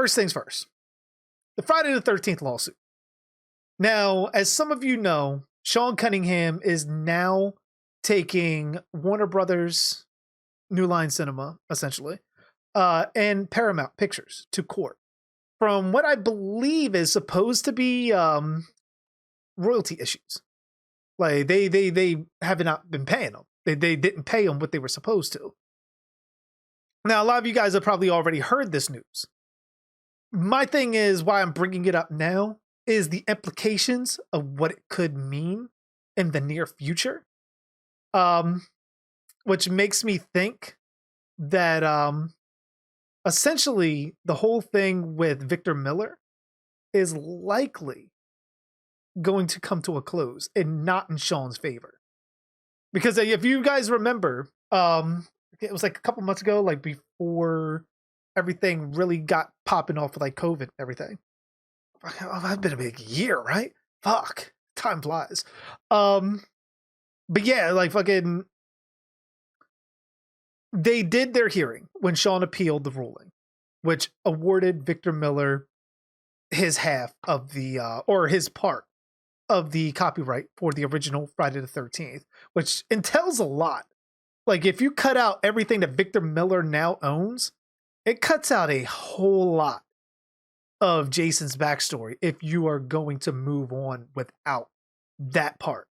first things first. The Friday the 13th lawsuit. Now, as some of you know, Sean Cunningham is now taking Warner Brothers, New Line Cinema, essentially, and Paramount Pictures to court from what I believe is supposed to be royalty issues. Like they have not been paying them. They didn't pay them what they were supposed to. Now, a lot of you guys have probably already heard this news. My thing is, why I'm bringing it up now is the implications of what it could mean in the near future. Which makes me think that essentially the whole thing with Victor Miller is likely going to come to a close and not in Sean's favor. Because if you guys remember, it was like a couple months ago, like before everything really got popping off with like COVID and everything. That's been a big year, right? Fuck, time flies. But yeah, like fucking, they did their hearing when Sean appealed the ruling, which awarded Victor Miller his half of the, or his part of the copyright for the original Friday the 13th, which entails a lot. Like if you cut out everything that Victor Miller now owns, it cuts out a whole lot of Jason's backstory if you are going to move on without that part.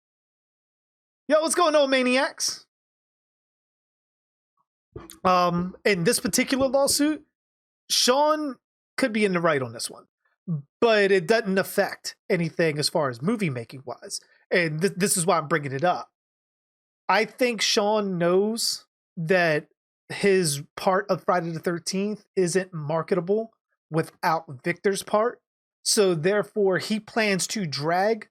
Yo, what's going on, maniacs? In this particular lawsuit, Sean could be in the right on this one, but it doesn't affect anything as far as movie making wise. And this is why I'm bringing it up. I think Sean knows that his part of Friday the 13th isn't marketable without Victor's part. So therefore he plans to drag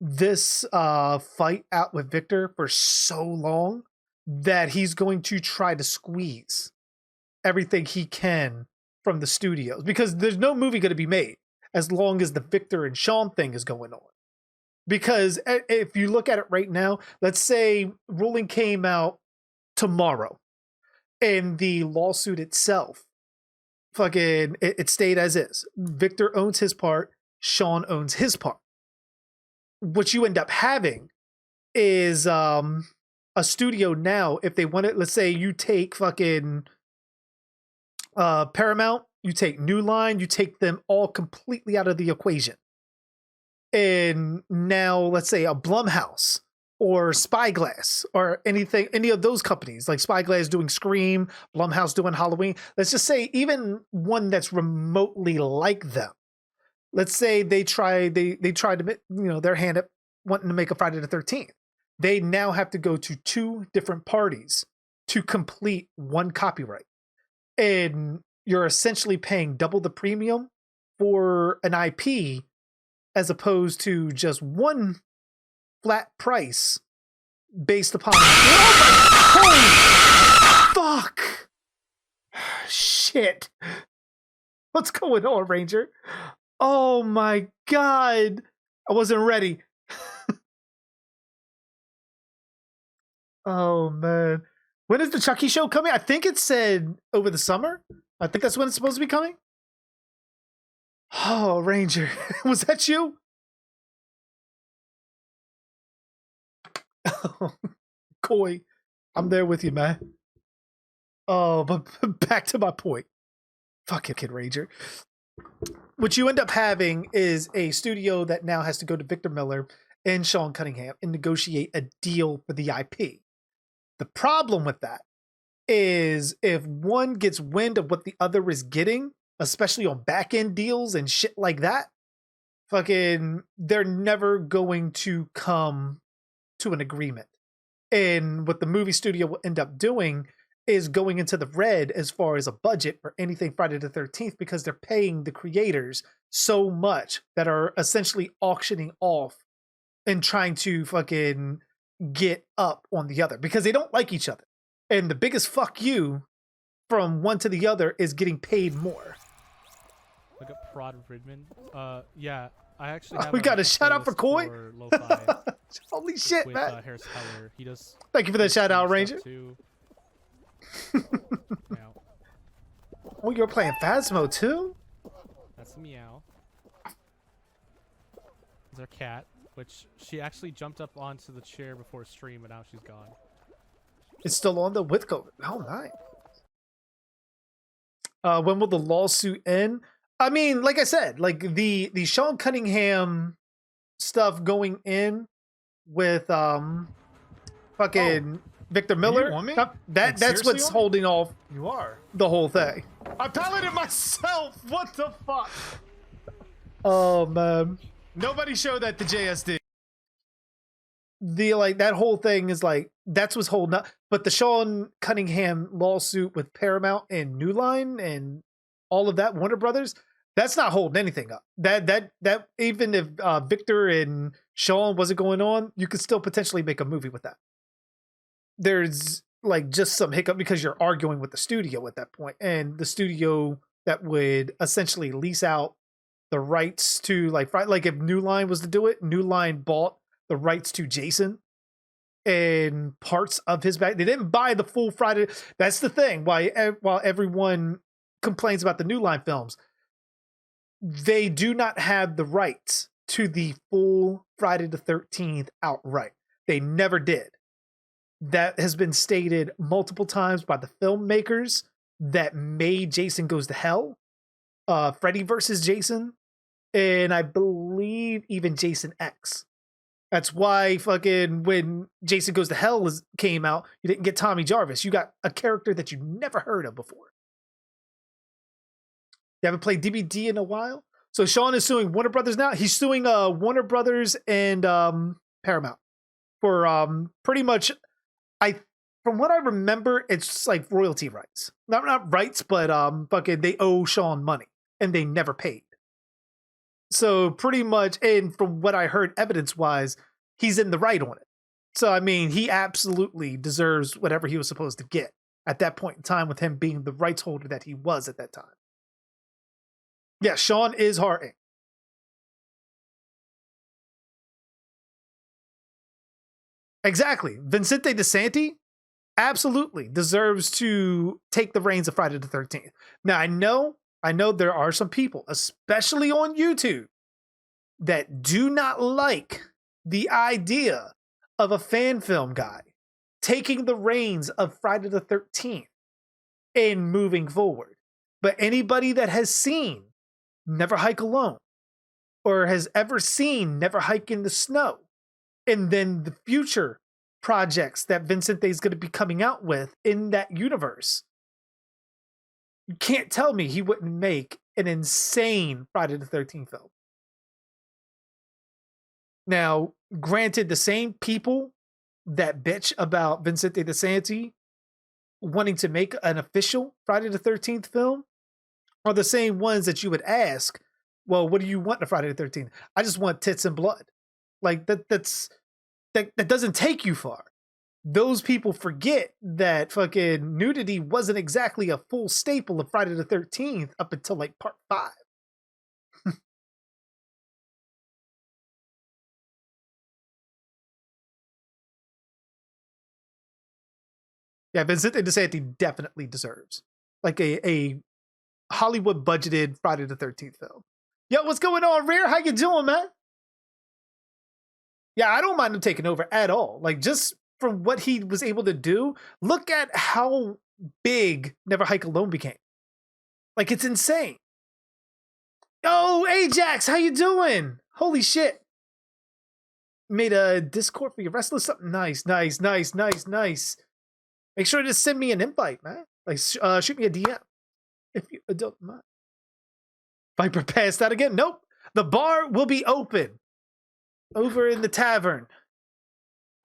this fight out with Victor for so long that he's going to try to squeeze everything he can from the studios, because there's no movie going to be made as long as the Victor and Sean thing is going on. Because if you look at it right now, let's say ruling came out tomorrow and the lawsuit itself, fucking, it stayed as is. Victor owns his part, Sean owns his part. What you end up having is a studio now, if they want it, let's say you take fucking Paramount, you take New Line, you take them all completely out of the equation. And now let's say a Blumhouse or Spyglass or anything, any of those companies, like Spyglass doing Scream, Blumhouse doing Halloween. Let's just say even one that's remotely like them. Let's say they tried to, their hand at wanting to make a Friday the 13th. They now have to go to two different parties to complete one copyright. And you're essentially paying double the premium for an IP as opposed to just one flat price based upon... Oh my... Holy fuck! Shit. What's going on, Ranger? Oh my god. I wasn't ready. Oh man. When is the Chucky show coming? I think it said over the summer. I think that's when it's supposed to be coming. Oh, Ranger. Was that you? Oh, Coy. I'm there with you, man. Oh, but back to my point. Fuck it, Kid Ranger. What you end up having is a studio that now has to go to Victor Miller and Sean Cunningham and negotiate a deal for the IP. The problem with that is if one gets wind of what the other is getting, especially on back-end deals and shit like that, fucking, they're never going to come to an agreement. And what the movie studio will end up doing is going into the red as far as a budget for anything Friday the 13th, because they're paying the creators so much that are essentially auctioning off and trying to fucking get up on the other because they don't like each other. And the biggest fuck you from one to the other is getting paid more. Look at Prod Ridman. Yeah, I actually have we got a shout out for Coy. Holy shit, with, man. Harris Heller. He does. Thank you for that shout out, Ranger. Too. Oh, you're playing Phasmo too? That's a meow. There's our cat, which she actually jumped up onto the chair before stream, and now she's gone. It's still on the with COVID. Oh, nice. When will the lawsuit end? I mean, like I said, like the Sean Cunningham stuff going in with fucking Victor Miller. on me? That's what's holding off You are. the whole thing. I piloted myself. What the fuck? Oh man. Nobody showed that to JSD. That whole thing is like that's what's holding up. But the Sean Cunningham lawsuit with Paramount and New Line and all of that Warner Brothers, that's not holding anything up. That even if Victor and Sean wasn't going on, you could still potentially make a movie with that. There's like just some hiccup because you're arguing with the studio at that point, and the studio that would essentially lease out the rights to like if New Line was to do it, New Line bought the rights to Jason and parts of his back. They didn't buy the full Friday. That's the thing. While everyone complains about the New Line films, they do not have the rights to the full Friday the 13th outright. They never did. That has been stated multiple times by the filmmakers that made Jason Goes to Hell, Freddy versus Jason, and I believe even Jason X. That's why fucking when Jason Goes to Hell came out, you didn't get Tommy Jarvis. You got a character that you never heard of before. You haven't played DBD in a while? So Sean is suing Warner Brothers now. He's suing Warner Brothers and Paramount for pretty much, from what I remember, it's like royalty rights. Not rights, but fucking they owe Sean money and they never paid. So pretty much, and from what I heard evidence-wise, he's in the right on it. So, I mean, he absolutely deserves whatever he was supposed to get at that point in time with him being the rights holder that he was at that time. Yeah, Sean is Harting. Exactly. Vincente DeSanti absolutely deserves to take the reins of Friday the 13th. Now, I know there are some people, especially on YouTube, that do not like the idea of a fan film guy taking the reins of Friday the 13th and moving forward. But anybody that has seen Never Hike Alone or has ever seen Never Hike in the Snow, and then the future projects that Vincente is going to be coming out with in that universe, you can't tell me he wouldn't make an insane Friday the 13th film. Now, granted, the same people that bitch about Vincente DeSanti wanting to make an official Friday the 13th film are the same ones that you would ask, well, what do you want in a Friday the 13th? I just want tits and blood. Like that doesn't take you far. Those people forget that fucking nudity wasn't exactly a full staple of Friday the 13th up until like part 5. Yeah, Vincente DeSanti definitely deserves like a Hollywood budgeted Friday the 13th film. Yo, what's going on, Rear? How you doing, man? Yeah, I don't mind him taking over at all. Like, just from what he was able to do, look at how big Never Hike Alone became. Like, it's insane. Oh, Ajax, how you doing? Holy shit. Made a Discord for your wrestler. Something nice. Make sure to send me an invite, man. Like, shoot me a DM if you don't mind. Viper passed out again? Nope. The bar will be open over in the tavern.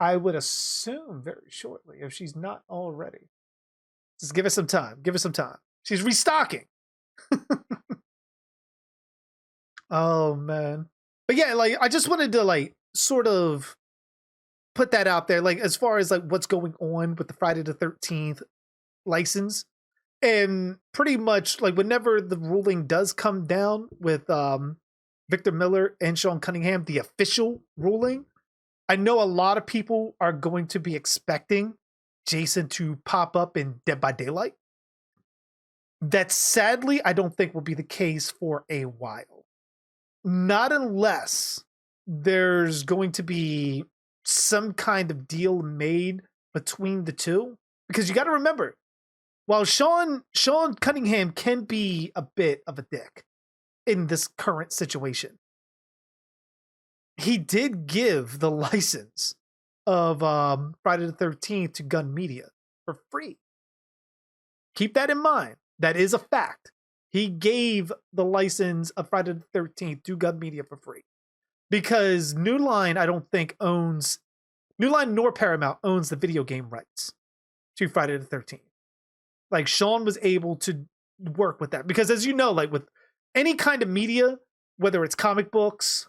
I would assume very shortly, if she's not already. Just give us some time. Give us some time. She's restocking. Oh, man. But yeah, like, I just wanted to, like, sort of put that out there, like, as far as, like, what's going on with the Friday the 13th license. And pretty much, like, whenever the ruling does come down with Victor Miller and Sean Cunningham, the official ruling, I know a lot of people are going to be expecting Jason to pop up in Dead by Daylight. That sadly, I don't think will be the case for a while. Not unless there's going to be some kind of deal made between the two. Because you got to remember, while Sean Cunningham can be a bit of a dick in this current situation, he did give the license of Friday the 13th to Gun Media for free. Keep that in mind. That is a fact. He gave the license of Friday the 13th to Gun Media for free. Because New Line, I don't think owns, New Line nor Paramount owns the video game rights to Friday the 13th. Like, Sean was able to work with that. Because as you know, like with any kind of media, whether it's comic books,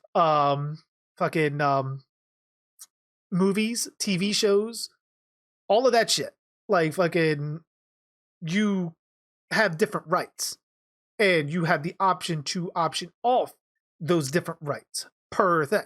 movies, TV shows, all of that shit, like fucking, you have different rights and you have the option to option off those different rights per thing.